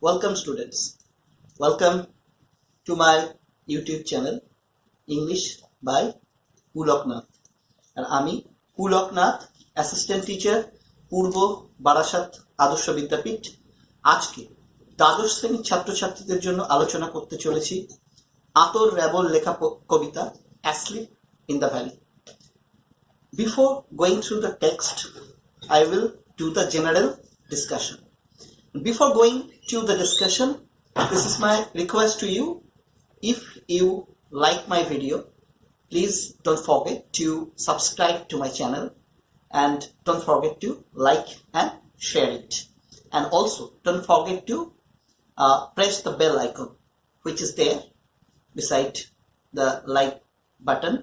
Welcome students. Welcome to my YouTube channel English by Puloknath. And Ami Puloknath, assistant teacher, পূর্ব বারাসাত আদর্শ বিদ্যাপীঠ। আজকে দ্বাদশ শ্রেণীর ছাত্রছাত্রীদের জন্য আলোচনা করতে চলেছি আতর র্যাবল লেখা কবিতা Asleep in the Valley. Before going through the text, I will do the general discussion. Before going to the discussion, this is my request to you. If you like my video, please don't forget to subscribe to my channel and don't forget to like and share it. And also don't forget to press the bell icon which is there beside the like button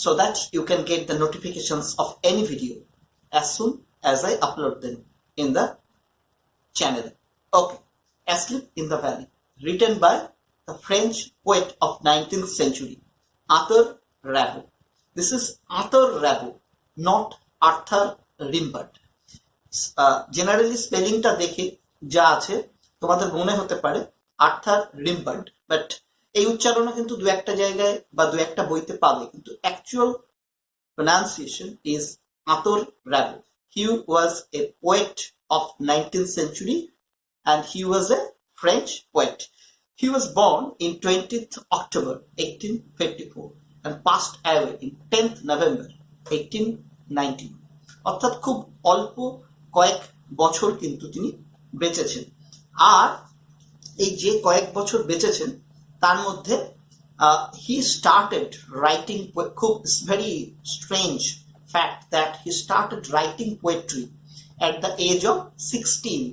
so that you can get the notifications of any video as soon as I upload them in the channel. Okay, Asleep in the Valley, written by the French poet of 19th century, Arthur Rimbaud. This is Arthur Rimbaud, not Arthur Rimbaud. Generally spellingটা দেখে যা আছে তোমাদের মনে হতে পারে Arthur রিম্বার্ড, but এই উচ্চারণও কিন্তু দু একটা জায়গায় বা দু একটা বইতে পাবে, কিন্তু actual pronunciation is Arthur Rimbaud. He was a poet of 19th century and he was a French poet. He was born in 20th October 1854 and passed away in 10th November 1890. অর্থাৎ খুব অল্প কয়েক বছর কিন্তু তিনি বেঁচেছেন। আর এই যে কয়েক বছর বেঁচেছেন তার মধ্যে he started writing, খুব very strange fact that he started writing poetry at the age of 16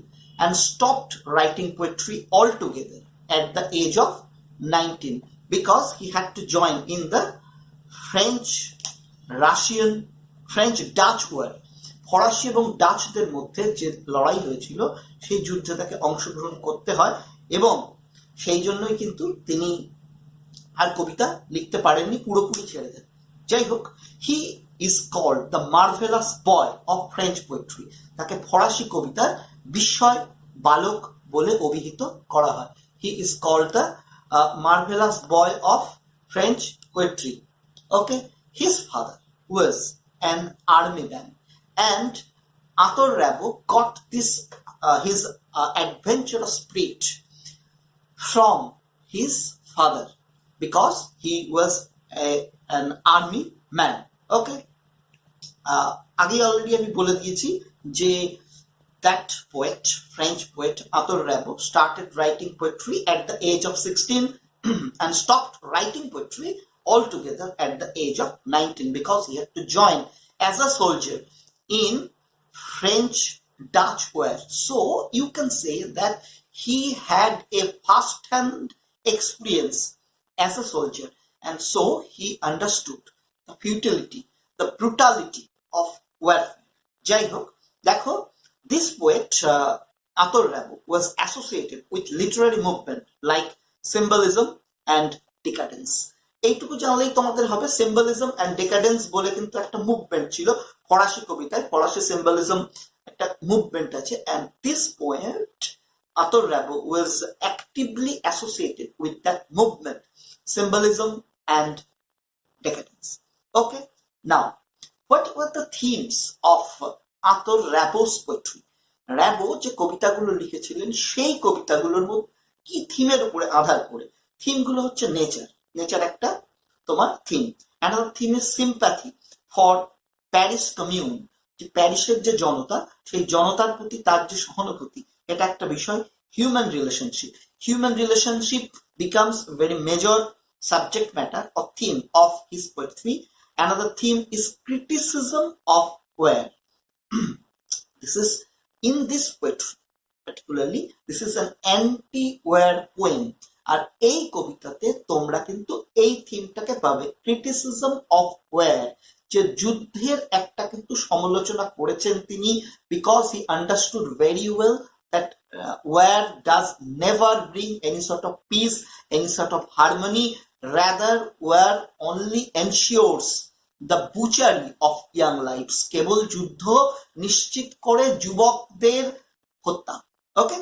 and stopped writing poetry altogether at the age of 19 because he had to join in the French-Dutch war. ফরাসি এবং ডাচদের মধ্যে যে লড়াই হয়েছিল সেই যুদ্ধে তাকে অংশগ্রহণ করতে হয় এবং সেই জন্যই কিন্তু তিনি আর কবিতা লিখতে পারেননি, পুরোপুরি ছেড়ে দেন। যাই হোক, he is called the marvellous boy of French poetry. তাকে ফরাসি কবিতার বিস্ময় বালক বলে অভিহিত করা হয়। He is called the marvellous boy of French poetry. Okay, his father was an army man and Arthur Rimbaud got this his adventurous spirit from his father because he was an army man. Okay, আগে already আমি বলে দিয়েছি যে that poet, French poet Arthur Rimbaud started writing poetry at the age of 16 and stopped writing poetry altogether at the age of 19 because he had to join as a soldier in French-Dutch war. So you can say that he had a first-hand experience as a soldier, and so he understood the futility, the brutality of warfare. Jai Hok, দেখো, this poet Arthur Rimbaud was associated with literary movement like symbolism and decadence. এইটুকু জানলেই তোমাদের হবে symbolism and ডেকাডেন্স বলে কিন্তু একটা movement ছিল ফরাসি কবিতায়। ফরাসি সিম্বলিজম একটা মুভমেন্ট আছে, and this poet Arthur Rimbaud was actively associated with that movement, symbolism and decadence. Okay, now what were the themes of Arthur Rimbaud's poetry? Rimbaud যে কবিতাগুলো লিখেছিলেন সেই কবিতাগুলোর মধ্যে কি থিমের উপরে আধার করে? থিমগুলো হচ্ছে নেচার একটা তোমার theme. Another theme is sympathy for Paris commune, যে প্যারিসের যে জনতা, সেই জনতার প্রতি তার যে সহানুভূতি, এটা একটা বিষয়। Human relationship becomes very major subject matter or theme of his poetry. Another theme is criticism of war. This is in this poetry particularly, this is an anti-war poem. আর এই কবিতাতে তোমরা কিন্তু এই থিমটাকে পাবে, ক্রিটিসিজম অফ ওয়ার, যে যুদ্ধের একটা কিন্তু সমালোচনা করেছেন তিনি, because he understood very well that war does never bring any sort of peace, any sort of harmony, rather war only ensures the butchery of young lifes. কেবল যুদ্ধ নিশ্চিত করে যুবকদের হত্যা। ওকে,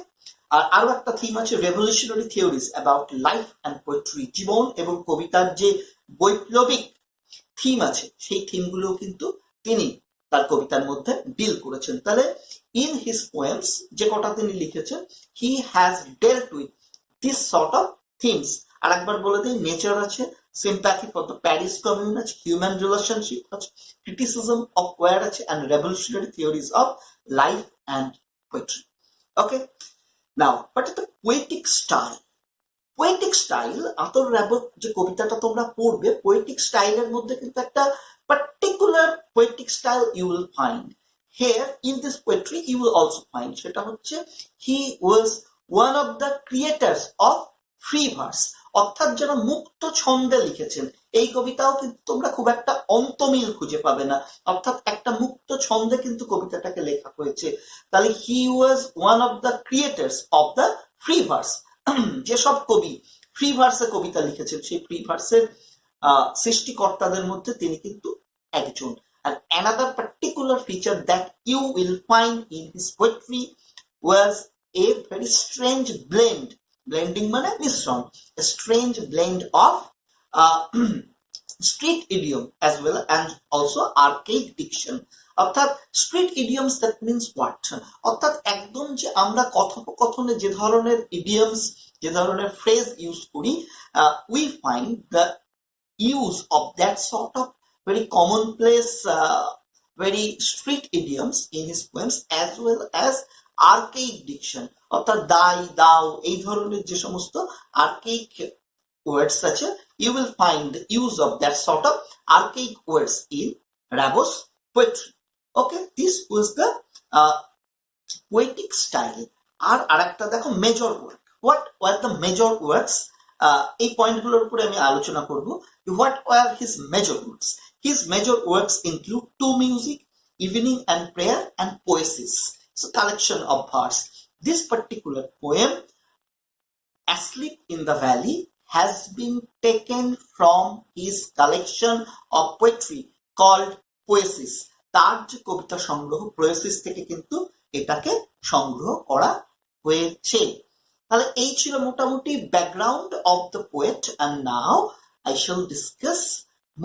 আর আরো একটা থিম আছে revolutionary theories about life and poetry, জীবন এবং কবিতার যে বৈপ্লবিক থিম আছে সেই থিমগুলো কিন্তু তিনি তার কবিতার মধ্যে ডিল করেছেন। তাহলে ইন হিজ পোয়েমস যে কটা তিনি লিখেছেন, he has dealt with this sort of themes. আর একবার বলে দিই, নেচার আছে, sympathy for the Paris Commune আছে, human relationship আছে, criticism of where আছে, and revolutionary theories of life and poetry. Okay, now what is the poetic style? Poetic style, আতর র্যাবত যে কবিতাটা তোমরা পড়বে, পোয়েটিক স্টাইলের মধ্যে কিন্তু একটা particular poetic style you will find here in this poetry, you will also find. সেটা হচ্ছে he was one of the creators of free verse, অর্থাৎ যারা মুক্ত ছন্দে লিখেছেন। এই কবিতাও কিন্তু তোমরা খুব একটা অন্তমিল খুঁজে পাবে না, অর্থাৎ একটা মুক্ত ছন্দে কিন্তু কবিতাটাকে লেখা হয়েছে। তাহলে he was one of the creators of the free verse. যেসব কবি ফ্রি ভার্সে কবিতা লিখেছেন, সেই ফ্রি ভার্সের সৃষ্টিকর্তাদের মধ্যে তিনি কিন্তু একজন। And another particular feature that you will find in his poetry was a very strange blend. Blending মানে মিশ্রণ, a strange blend of street idiom as well and also archaic diction. অর্থাৎ street idioms, that means what, অর্থাৎ একদম যে আমরা কথোপকথনে যে ধরনের ইডিয়মস, যে ধরনের ফ্রেজ ইউজ করি, we find the use of that sort of very commonplace, very street idioms in his poems as well as archaic diction, অর্থাৎ দাই দাও এই ধরনের যে সমস্ত archaic words আছে, you will find the use of that sort of archaic words in Rabo's poetry. Okay, this was the poetic style. আর আরেকটা দেখো major work, what were the major works, এই পয়েন্টগুলোর উপরে আমি আলোচনা করব। What were his major works? His major works include two music, evening and prayer, and poesis. It's a collection of verse. This particular poem, Asleep in the Valley, has been taken from his collection of poetry called Poesis. তার যে কবিতা সংগ্রহ পোয়েসিস থেকে কিন্তু এটাকে সংগ্রহ করা হয়েছে। তাহলে এই ছিল মোটামুটি background of the poet, and now I shall discuss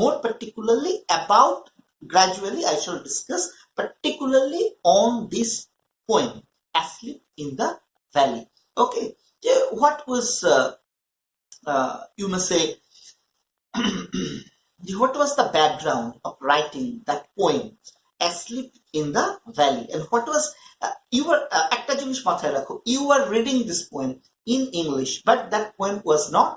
more particularly about, gradually I shall discuss particularly on this poem, Asleep in the Valley. Okay, what was, you may say, what was the background of writing that poem, Asleep in the Valley, and what was, you were, একটা জিনিস মাথায় রাখো, you were reading this poem in English, but that poem was not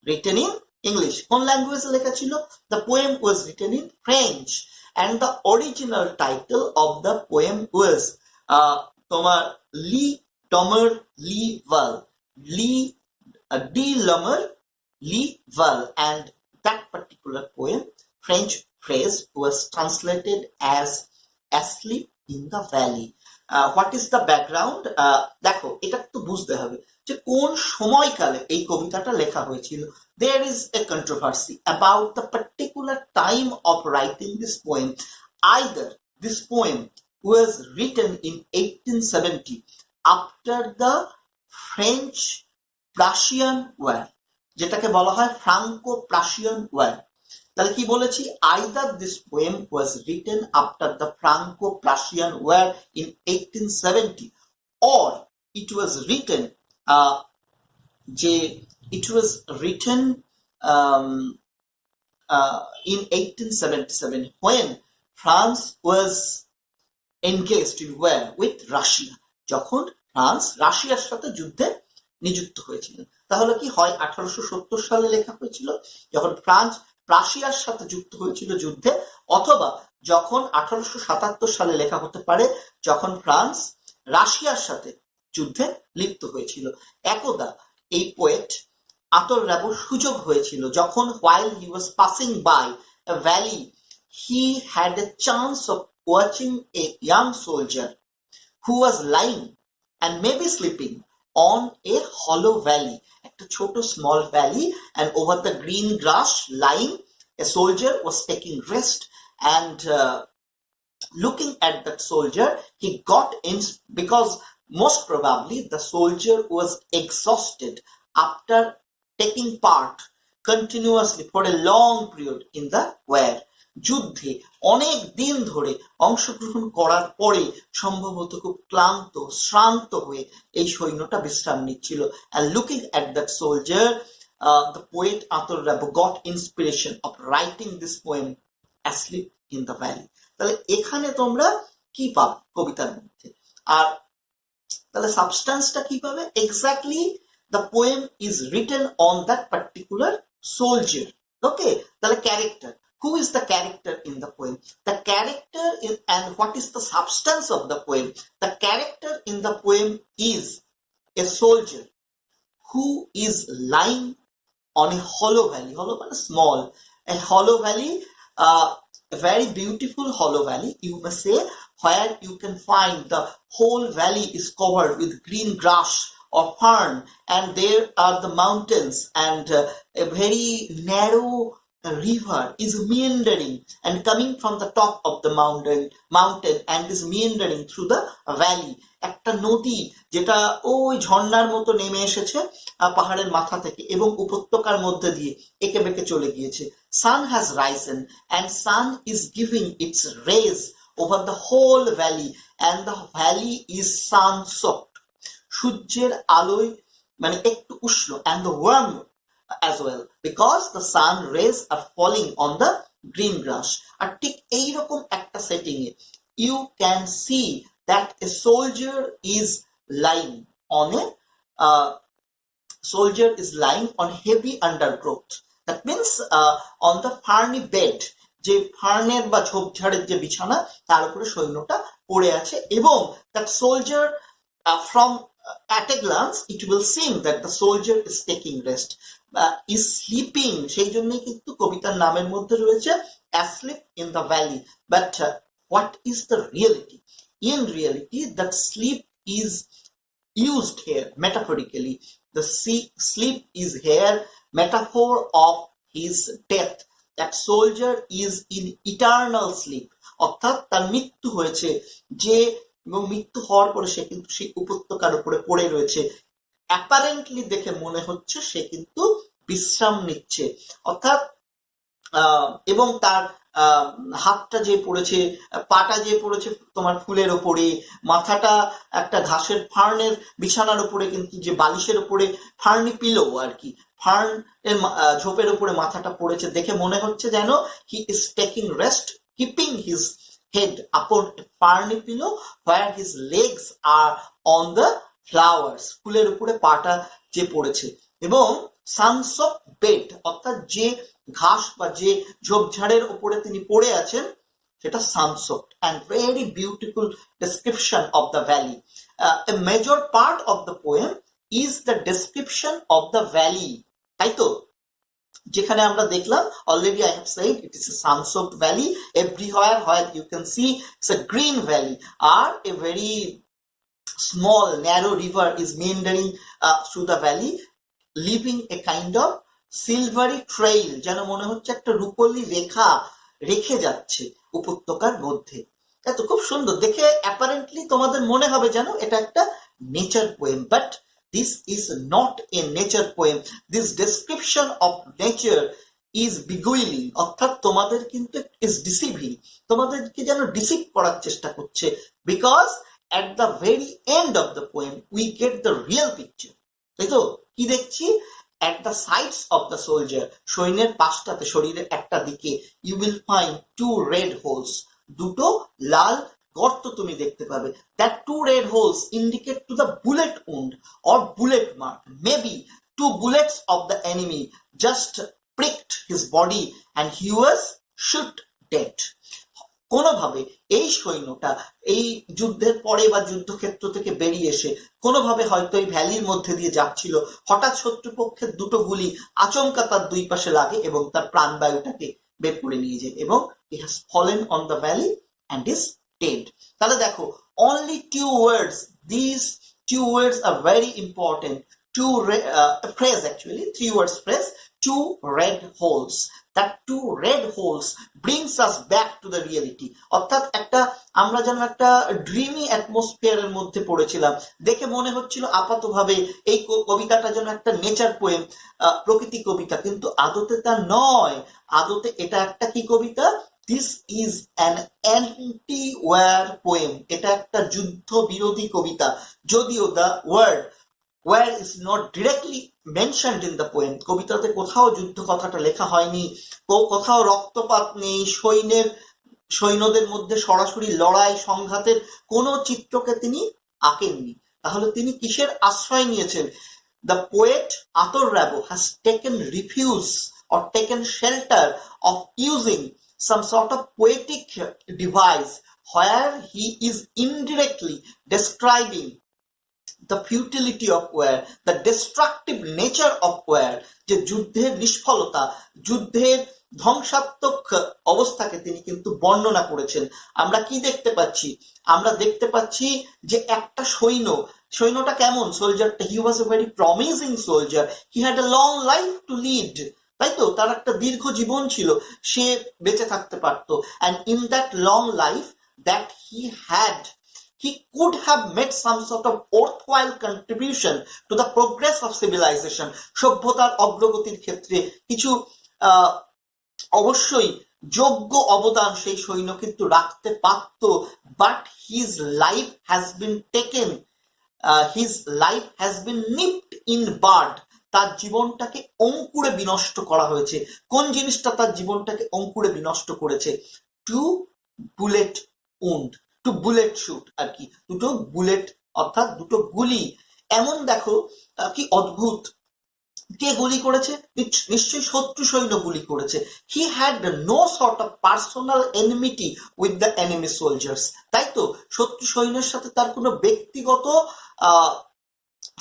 written in English. কোন ল্যাঙ্গুয়েজে লেখা ছিল? The poem was written in French, and the original title of the poem was তোমার লি ডমার লি ভাল, লি ডি লমার লি ভাল, and that particular poem, French phrase, was translated as Asleep in the Valley. What is the background? দেখো এটা তো বুঝতে হবে যে কোন সময়কালে এই কবিতাটা লেখা হয়েছিল। There is a controversy about the particular time of writing this poem. Either this poem was written in 1870 after the French-Prussian War, যেটাকে বলা হয় ফ্রাঙ্কো-প্রাশিয়ান ওয়ার। তাহলে কি বলেছি, either this poem was written after the Franco-Prussian War in 1870 or it was written in 1877 when France was engaged in war with Russia, যখন France রাশিয়ার সাথে যুদ্ধে নিযুক্ত হয়েছিলেন। তাহলে কি হয়, 1870 সালে লেখা হয়েছিল যখন ফ্রান্স রাশিয়ার সাথে যুক্ত হয়েছিল যুদ্ধে, অথবা যখন 1877 সালে লেখা হতে পারে যখন ফ্রান্স রাশিয়ার সাথে যুদ্ধে লিপ্ত হয়েছিল। একদা এই পোয়েট আতর র্যাবোর সুযোগ হয়েছিল যখন while he was passing by a valley he had a chance of watching a young soldier who was lying and maybe sleeping on a hollow valley, একটা ছোট small valley, and over the green grass lying a soldier was taking rest, and looking at that soldier he got in, because most probably the soldier was exhausted after taking part continuously for a long period in the war. যুদ্ধে অনেক দিন ধরে অংশগ্রহণ করার পরে সম্ভবত খুব ক্লান্ত শ্রান্ত হয়ে এই সৈন্যটা বিশ্রাম নিচ্ছিল। and looking at that soldier, the poet Atul Rabo got inspiration of writing this poem asleep in the valley. তাহলে এখানে তোমরা কি পাবে কবিতার মধ্যে, আর তাহলে সাবস্টেন্সটা কি পাবে? Exactly the poem is written on that particular soldier. Okay, তাহলে character. Who is the character in the poem? The character is, and what is the substance of the poem? The character in the poem is a soldier who is lying on a hollow valley. Hollow means small. A hollow valley, a very beautiful hollow valley, you may say, where you can find the whole valley is covered with green grass or fern, and there are the mountains, and a very narrow river is meandering and coming from the top of the mountain and is meandering through the valley. একটা নদী যেটা ওই ঝর্ণার মতো নেমে এসেছে পাহাড়ের মাথা থেকে এবং উপত্যকার মধ্যে দিয়ে একে বেঁকে চলে গিয়েছে। sun has risen and sun is giving its rays over the whole valley and the valley is sun soaked. সূর্যের আলোয় মানে একটু উষ্ণ, and the warm as well because the sun rays are falling on the green grass. আর ঠিক এইরকম একটা setting A you can see that a soldier is lying on heavy undergrowth. That means on the ferny bed, যে ফার্নের বা ঝোপঝাড়ের যে বিছানা তার উপরে সৈন্যটা পড়ে আছে, এবং that soldier from at a glance it will seem that the soldier is taking rest, is sleeping. সেই জন্যই কিন্তু কবিতার নামের মধ্যে রয়েছে asleep in the valley. But what is the reality? In reality, that sleep is used here metaphorically. The sleep is here metaphor of his death. That soldier is in eternal sleep. অর্থাৎ তার মৃত্যু হয়েছে, যে এবং মৃত্যু হওয়ার পরে সে কিন্তু সেই উপত্যকার উপরে পড়ে রয়েছে। অ্যাপারেন্টলি দেখে মনে হচ্ছে সে কিন্তু বিশ্রাম নিচ্ছে, অর্থাৎ এবং তার হাতটা যে পড়েছে, পাটা যে পড়েছে তোমার ফুলের ওপরে, মাথাটা একটা ঘাসের ফার্নের বিছানার উপরে, কিন্তু যে বালিশের উপরে ফার্নি পিলো আর কি, ফার্ন এর ঝোপের উপরে মাথাটা পড়েছে, দেখে মনে হচ্ছে যেন he is taking rest, keeping his head upon a ferny pillow where his legs are on the flowers. ফুলের উপরে পাটা যে পড়েছে, এবং sunsoaked bed অর্থাৎ যে ঘাস বা যে ঝোপঝাড়ের উপরে তিনি পড়ে আছেন সেটা sunsoaked, and very beautiful description of the valley. A major part of the poem is the description of the valley, তাই তো? যেখানে আমরা দেখলাম already I have said it is a sun-soaked valley. Everywhere where you can see it's a green valley, or a very small narrow river is meandering through the valley, leaving a kind of silvery trail, যেন মনে হচ্ছে একটা রূপলি রেখা রেখে যাচ্ছে উপত্যকার মধ্যে। এত খুব সুন্দর দেখে, অ্যাপারেন্টলি তোমাদের মনে হবে যেন এটা একটা nature poem, but this is not a nature poem. This description of nature is beguiling, অর্থাৎ তোমাদের কিন্তু is deceiving, তোমাদেরকে যেন ডিসিভ করার চেষ্টা করছে, because at the very end of the poem we get the real picture. তাই তো? কি দেখছি? at the sides of the soldier, সৈন্যের পাশটাতে, শরীরের একটা দিকে, you will find two red holes, দুটো লাল গর্ত তুমি দেখতে পাবে। that two red holes indicate to the bullet wound or bullet mark. Maybe two bullets of the enemy just pricked his body and he was shot dead. কোনোভাবে এই সৈন্যটা এই যুদ্ধের পরে বা যুদ্ধক্ষেত্র থেকে বেরিয়ে এসে কোনোভাবে হয়তো এই ভ্যালির মধ্যে দিয়ে যাচ্ছিল, হঠাৎ শত্রুপক্ষের দুটো গুলি আচমকা তার দুই পাশে লাগে এবং তার প্রাণবায়ুটাকে বের করে নিয়ে যায়, এবং he has fallen on the valley and is dead. তাহলে দেখো, only two words, these two words are very important. Two phrase, actually 3 words phrase, two red holes. that two red holes brings us back to the reality. অর্থাৎ আমরা যেন একটা dreamy অ্যাটমসফিয়ারের মধ্যে পড়েছিলাম, দেখে মনে হচ্ছিল আপাতভাবে এই কবিতাটা যেন একটা নেচার পোয়েম, প্রকৃতি কবিতা, কিন্তু আদতে তা নয়। আদতে এটা একটা কি কবিতা? This is an anti war poem. এটা একটা যুদ্ধ বিরোধী কবিতা, যদিও the word where is not directly mentioned in the poem. কবিতাতে কোথাও যুদ্ধ কথাটা লেখা হয়নি, কোথাও রক্তপাত নেই, সৈন্যদের মধ্যে সরাসরি লড়াই সংঘাতের কোনো চিত্রকে তিনি আঁকেননি। তাহলে তিনি কিসের আশ্রয় নিয়েছেন? The poet Ator Rabo has taken refuge or taken shelter of using some sort of poetic device where he is indirectly describing the futility of war, the destructive nature of war, যে যুদ্ধের নিষ্ফলতা, যুদ্ধের ধ্বংসাত্মক অবস্থাকে তিনি কিন্তু বর্ণনা করেছেন। আমরা কি দেখতে পাচ্ছি? আমরা দেখতে পাচ্ছি যে একটা সৈন্যটা কেমন? সোলজারটা, he was a very promising soldier, he had a long life to lead, তাই তো? তার একটা দীর্ঘ জীবন ছিল, সে বেঁচে থাকতে পারতো। and in that long life that he could have made some sort of worthwhile contribution to the progress of civilization. সভ্যতার অগ্রগতির ক্ষেত্রে কিছু অবশ্যই যোগ্য অবদান সেই সৈন্য কিন্তু রাখতে পারত, but his life has been taken, his life has been nipped in bud. তার জীবনটাকে অঙ্কুরে বিনষ্ট করা হয়েছে। কোন জিনিসটা তার জীবনটাকে অঙ্কুরে বিনষ্ট করেছে? Two bullet wound, two bullet shoot আর কি, দুটো বুলেট অর্থাৎ দুটো গুলি। এমন দেখো কি অদ্ভুত, কে গুলি করেছে? নিশ্চয়ই শত্রু সৈন্য গুলি করেছে। He had no sort of personal enmity with the enemy soldiers, তাই তো? শত্রু সৈন্যের সাথে তার কোনো ব্যক্তিগত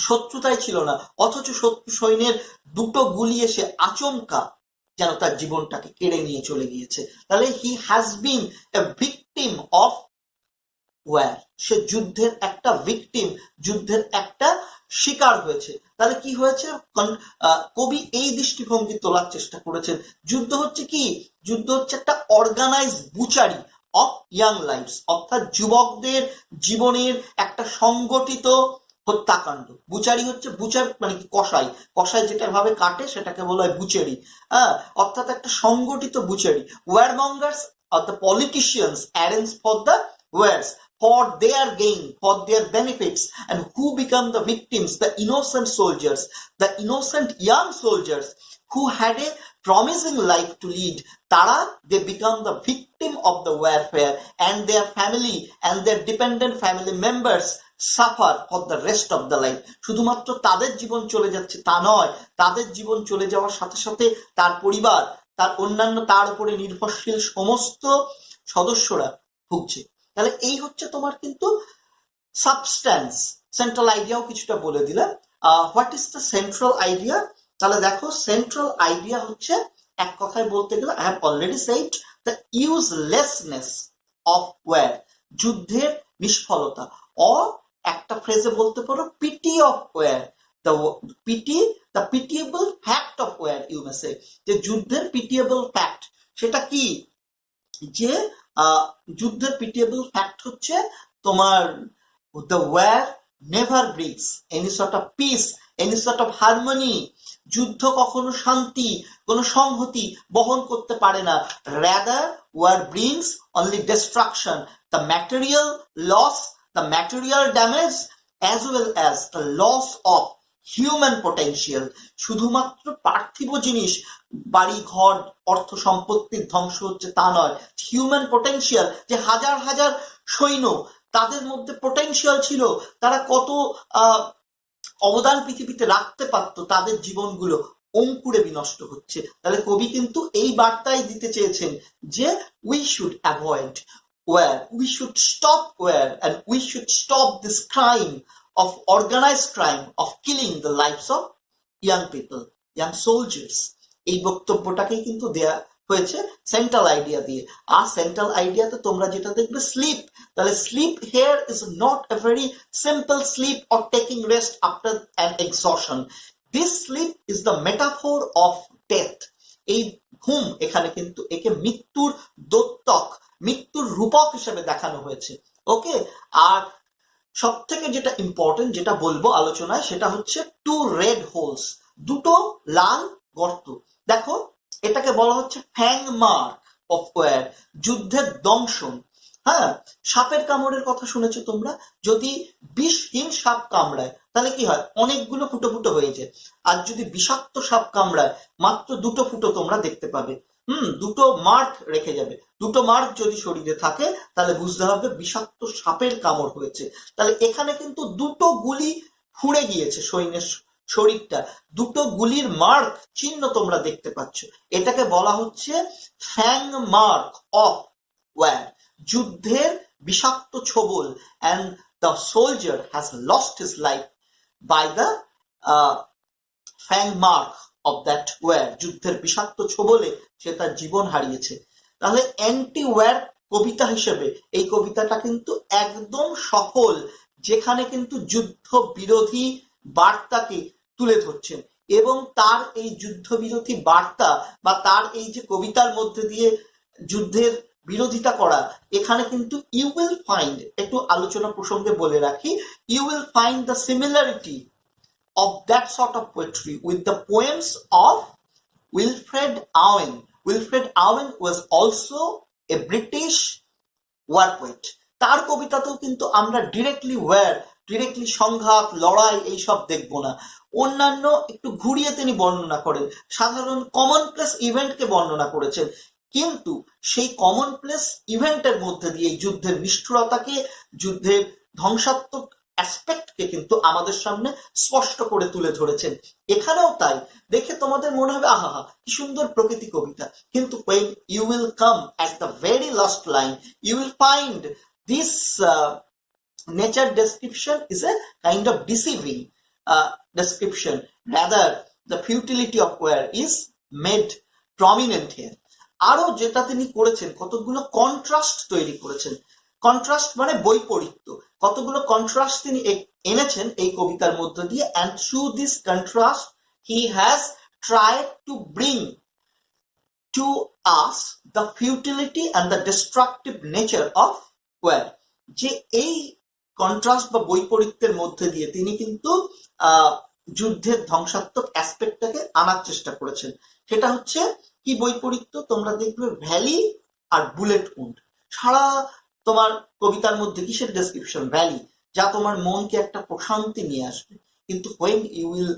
শত্রুতাই ছিল না, অথচ শত্রু সৈন্যের দুটো গুলি এসে আচমকা যেন তার জীবনটাকে কেড়ে নিয়ে চলে গিয়েছে। তাহলে he has been a victim of war, সে যুদ্ধের একটা ভিকটিম, যুদ্ধের একটা শিকার হয়েছে। তাহলে কি হয়েছে? কবি এই দৃষ্টিভঙ্গি তোলার চেষ্টা করেছেন, যুদ্ধ হচ্ছে কি? যুদ্ধ হচ্ছে একটা অর্গানাইজ বুচারি অফ ইয়াং লাইফস, অর্থাৎ যুবকদের জীবনের একটা সংগঠিত হত্যাকাণ্ড। বুচারি হচ্ছে, বুচার মানে কি? কসাই, কসাই যেটা ভাবে কাটে সেটাকে বলা হয় বুচারি, অর্থাৎ একটা সংগঠিত বুচারি। ওয়ারমঙ্গার্স or the politicians arrange for the wars for their gain, for their benefits, and who become the victims? The innocent soldiers, the innocent young soldiers who had a promising life to lead. Tara, they become the victim of the warfare, and their family and their dependent family members suffer for the rest of the life. শুধুমাত্র তাদের জীবন চলে যাচ্ছে তা নয়, তাদের জীবন চলে যাওয়ার সাথে সাথে তার পরিবার, তার অন্যান্য তার উপরে নির্ভরশীল সমস্ত সদস্যরা ভুগছে। তাহলে এই হচ্ছে তোমার কিন্তু সাবস্ট্যান্স। সেন্ট্রাল আইডিয়াও কিছুটা বলে দিলাম। What is the central idea? তাহলে দেখো, সেন্ট্রাল আইডিয়া হচ্ছে, এক কথায় বলতে গেলে, I have already said, the uselessness of war, যুদ্ধের নিষ্ফলতা, অর একটা ফ্রেজে বলতে পারো pity of war, the pitiable fact of war, you may say, যে যুদ্ধের pitiable fact সেটা কি? যে যুদ্ধের pitiable fact হচ্ছে তোমার the war never brings any sort of peace, any sort of harmony. যুদ্ধ কখনো শান্তি, কোনো সংহতি বহন করতে পারে না। rather war brings only destruction, the material loss, the material damage, as well as the loss of human potential. শুধুমাত্র পার্থিব জিনিস, বাড়ি ঘর অর্থ সম্পত্তির ধ্বংস হচ্ছে তা নয়, হিউম্যান পোটেনশিয়াল, যে হাজার হাজার সৈন্য, তাদের মধ্যে পোটেনশিয়াল ছিল, তারা কত অবদান পৃথিবীতে রাখতে পারত, তাদের জীবনগুলো অঙ্কুরে বিনষ্ট হচ্ছে। তাহলে কবি কিন্তু এই বার্তাই দিতে চেয়েছেন যে we should avoid war, we should stop war, and we should stop this crime of organized crime of killing the lives of young people, young soldiers. এই বক্তব্যটাকেই কিন্তু দেয়া হয়েছে সেন্ট্রাল আইডিয়া দিয়ে। আর সেন্ট্রাল আইডিয়াতে তোমরা যেটা দেখবে স্লিপ, তাহলে sleep here is not a very simple sleep or taking rest after an action. This sleep is the metaphor of death. এই ঘুম, এখানে কিন্তু একে মৃত্যুর দোত্তক, মৃত্যুর রূপক হিসেবে দেখানো হয়েছে। ওকে, আর সব থেকে যেটা ইম্পর্টেন্ট যেটা বলবো আলোচনায় সেটা হচ্ছে টু রেড হোলস, দুটো লাল গর্ত। দেখো এটাকে বলা হচ্ছে ফ্যাং মার্ক অফ ওয়ার, যুদ্ধের দংশন। হ্যাঁ, সাপের কামড়ের কথা শুনেছো তোমরা, যদি বিষহীন সাপ কামড়ায় তাহলে কি হয়, অনেকগুলো ফুটো ফুটো হয়ে যায়। আর যদি বিষাক্ত সাপ কামড়ায় মাত্র দুটো ফুটো তোমরা দেখতে পাবে। দুটো মার্ক রেখে যাবে। দুটো মার্ক যদি শরীরে থাকে তাহলে বুঝতে হবে বিষাক্ত সাপের কামড় হয়েছে। তাহলে এখানে কিন্তু দুটো গুলি ফুঁড়ে গিয়েছে সৈন্যের শরীরটা, দুটো গুলির মার্ক চিহ্ন তোমরা দেখতে পাচ্ছ। এটাকে বলা হচ্ছে ফ্যাং মার্ক অফ ওয়ার, যুদ্ধের বিষাক্ত ছোবল। and the soldier has lost his life by the fang mark of that war, যুদ্ধের বিষাক্ত ছোবলে সে তার জীবন হারিয়েছে। তাহলে অ্যান্টি ওয়ার কবিতা হিসেবে এই কবিতাটা কিন্তু একদম সফল, যেখানে কিন্তু যুদ্ধ বিরোধী বার্তাকে তুলে ধরছেন, এবং তার এই যুদ্ধ বিরোধী বার্তা বা তার এই যে কবিতার মধ্যে দিয়ে যুদ্ধের বিরোধিতা করা, এখানে কিন্তু ইউ উইল ফাইন্ড, একটু আলোচনা প্রসঙ্গে বলে রাখি, you will find the similarity of that sort of poetry with the poems of Wilfred Owen. Wilfred Owen was also a British war poet. তার কবিতাতেও কিন্তু আমরা ডিরেক্টলি সংঘাত, লড়াই এইসব দেখবো না। অন্যান্য একটু ঘুরিয়ে তিনি বর্ণনা করেন, সাধারণ কমনপ্লেস ইভেন্টকে বর্ণনা করেছেন, কিন্তু সেই কমনপ্লেস ইভেন্টের মধ্যে দিয়ে যুদ্ধের নিষ্ঠুরতাকে, যুদ্ধের ধ্বংসাত্মক অ্যাসপেক্টকে কিন্তু আমাদের সামনে স্পষ্ট করে তুলে ধরেছেন। এখানেও তাই, দেখে তোমাদের মনে হবে আহা কি সুন্দর প্রকৃতি কবিতা, কিন্তু when you will come at the very last line you will find this nature description is a kind of deceiving description, rather the futility of war is made prominent here. আরো যেটা তিনি করেছেন, কতগুলো কন্ট্রাস্ট তৈরি করেছেন, contrast মানে বৈপরীত্য, কতগুলো contrast তিনি এনেছেন এই কবিতার মধ্য দিয়ে, and through this contrast he has tried to bring to us the futility and the destructive nature of war. যে এই কন্ট্রাস্ট বা বৈপরীত্যের মধ্যে দিয়ে তিনি কিন্তু যুদ্ধের ধ্বংসাত্মক অ্যাসপেক্টটাকে আনার চেষ্টা করেছেন। সেটা হচ্ছে কি বৈপরীত্য, তোমরা দেখবে ভ্যালি আর বুলেট উন্ড। সারা তোমার কবিতার মধ্যে কিসের ডেসক্রিপশন, ভ্যালি, যা তোমার মনকে একটা প্রশান্তি নিয়ে আসবে, কিন্তু when you will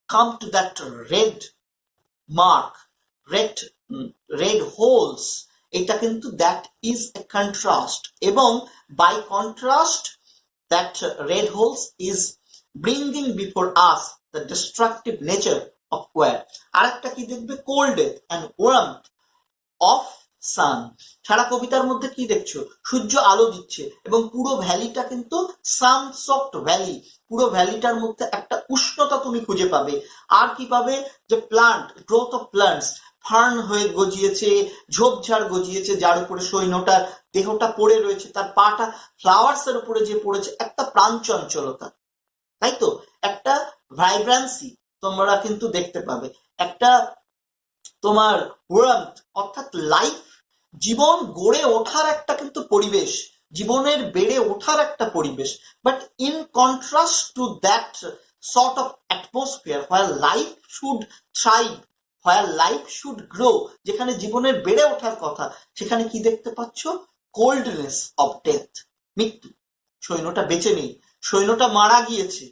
come to that red mark, red holes, এটা কিন্তু that is a contrast, এবং by contrast that red holes is bringing before us the destructive nature of war. আরেকটা কি দেখবে, cold death and warmth of sun. সারা কবিতার মধ্যে কি দেখছো, সূর্য আলো দিচ্ছে এবং পুরো ভ্যালিটা কিন্তু সান সফট ভ্যালি, পুরো ভ্যালিটার মধ্যে একটা উষ্ণতা তুমি খুঁজে পাবে। আর কি পাবে, যে plant, growth of plants, fern হয়ে গজিয়েছে, ঝোপঝাড় গজিয়েছে, যার উপরে সৈন্যটার দেহটা পড়ে রয়েছে, তার পাটা ফ্লাওয়ার্স এর উপরে যে পড়েছে, একটা প্রাণচঞ্চলতা, তাই তো, একটা ভাইব্রান্সি তোমরা কিন্তু দেখতে পাবে, একটা তোমার ওয়ার্মথ অর্থাৎ লাইফ, জীবন গড়ে ওঠার একটা কিন্তু পরিবেশ, জীবনের বেড়ে ওঠার একটা পরিবেশ। But in contrast to that sort of atmosphere where life should thrive, where life should grow, যেখানে জীবনের বেড়ে ওঠার কথা, সেখানে কি দেখতে পাচ্ছ, কোল্ডনেস অফ ডেথ, মৃত্যু। সৈন্যটা বেঁচে নেই, সৈন্যটা মারা গিয়েছে।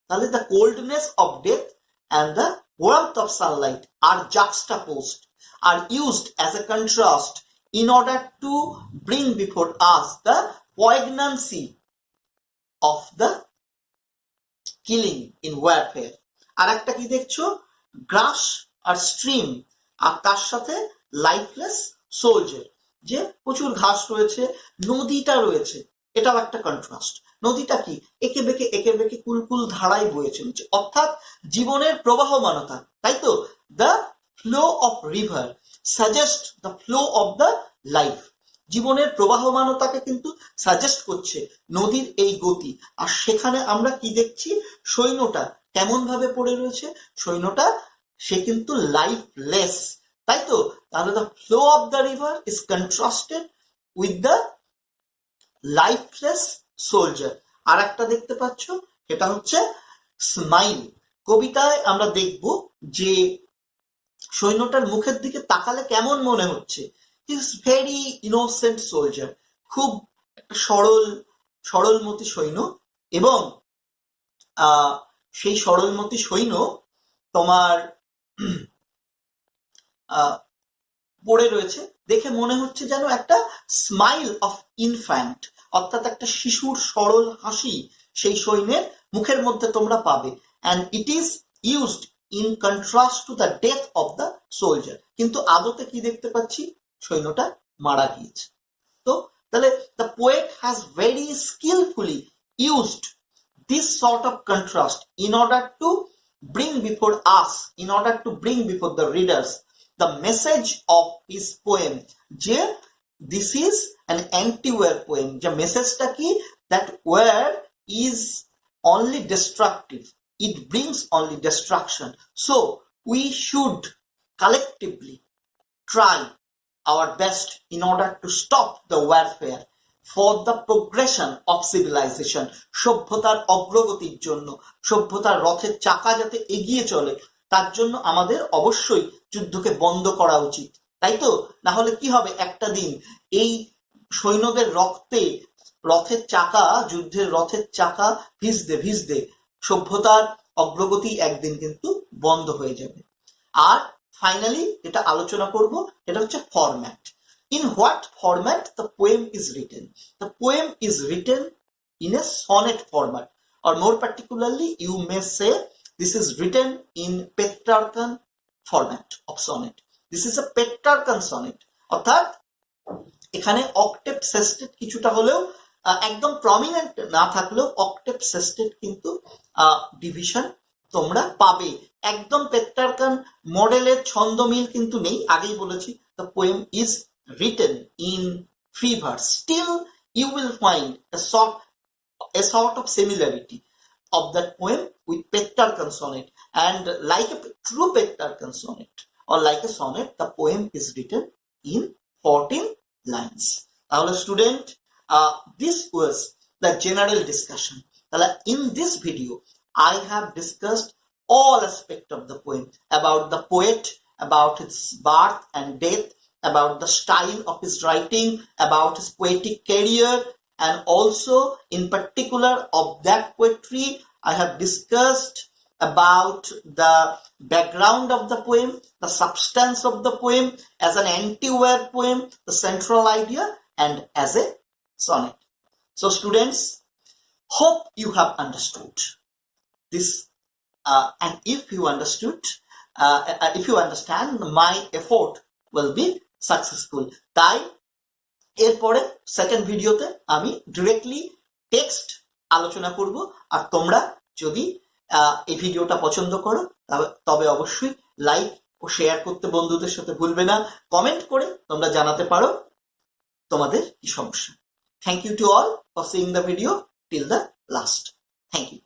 তাহলে the coldness of death and the warmth of sunlight are juxtaposed, are used as a contrast in order to bring before us the poignancy of the killing in warfare. আর একটা কি দেখছো, গ্রাস আর stream, আর তার সাথে লাইফলেস সোলজার, যে প্রচুর ঘাস রয়েছে, নদীটা রয়েছে, এটাও একটা কন্ট্রাস্ট। নদীটা কি, একে বেঁকে কুলকুল ধারায় বয়ে চলছে, অর্থাৎ জীবনের প্রবাহমানতা, তাই তো, the flow of river suggest the flow of the life, জীবনের প্রবাহমানতাকে কিন্তু সাজেস্ট করছে নদীর এই গতি। আর সেখানে আমরা কি দেখছি, সৈন্যটা কেমন ভাবে পড়ে রয়েছে, সৈন্যটা সে কিন্তু লাইফলেস, তাই তো? তাহলে the flow of the river is contrasted with the lifeless soldier. আর একটা দেখতে পাচ্ছ, এটা হচ্ছে স্মাইল। কবিতায় আমরা দেখব যে সৈন্যটার মুখের দিকে তাকালে কেমন মনে হচ্ছে, ইজ ভেরি ইনোসেন্ট সোলজার, খুব একটা সরলমতি সৈন্য। এবং সেই সরলমতি সৈন্য তোমার পড়ে রয়েছে, দেখে মনে হচ্ছে যেন একটা স্মাইল অফ ইনফ্যান্ট, অর্থাৎ একটা শিশুর সরল হাসি সেই সৈন্যের মুখের মধ্যে তোমরা পাবে। And it is used in contrast to the death of the soldier. কিন্তু আদতে কি দেখতে পাচ্ছি, সৈন্যটা মারা গিয়েছে। তো তাহলে the poet has very skilfully used this sort of contrast in order to bring before us, in order to bring before the readers the message of his poem, যে this is an anti-war poem, যে মেসেজটা কি, that war is only destructive, it brings only destruction, so we should collectively try our best in order to stop the warfare for the progression of civilization, সভ্যতার অগ্রগতির জন্য, সভ্যতার রথের চাকা যাতে এগিয়ে চলে তার জন্য আমাদের অবশ্যই যুদ্ধকে বন্ধ করা উচিত, তাই তো? না হলে কি হবে, একটা দিন এই সৈন্যদের রক্তে রথের চাকা, যুদ্ধের রথের চাকা ভিজতে ভিজতে সভ্যতার অগ্রগতি একদিন কিন্তু বন্ধ হয়ে যাবে। আর ফাইনালি যেটা আলোচনা করব, এটা হচ্ছে format. In what format the poem is written? The poem is written in a sonnet format, or more particularly you may say this is written in Petrarchan format of sonnet. This is a Petrarchan sonnet, অর্থাৎ এখানে octave সেস্টেট কিছুটা হলেও একদম prominent না থাকলেও octave সেস্টেট কিন্তু division তোমরা পাবে। একদম পেট্রারকান মডেলের ছন্দমিল কিন্তু নেই, আগেই বলেছি। The poem is written in free verse. Still you will find a sort of similarity of that poem with Petrarchan sonnet, and like a true Petrarchan sonnet or like a sonnet, the poem is written in 14 lines. Now student, this was the general discussion. In this video I have discussed all aspects of the poem, about the poet, about its birth and death, about the style of his writing, about his poetic career, and also in particular of that poetry I have discussed about the background of the poem, the substance of the poem as an anti-war poem, the central idea, and as a sonnet. So students, hope you have understood this, and if you understand, my effort will be successful. তাই এরপরে second ভিডিওতে আমি directly text আলোচনা করব। আর তোমরা যদি এই ভিডিওটা পছন্দ করো তবে অবশ্যই লাইক ও শেয়ার করতে বন্ধুদের সাথে ভুলবে না। কমেন্ট করে তোমরা জানাতে পারো তোমাদের কি সমস্যা। Thank you to all for seeing the video till the last. Thank you.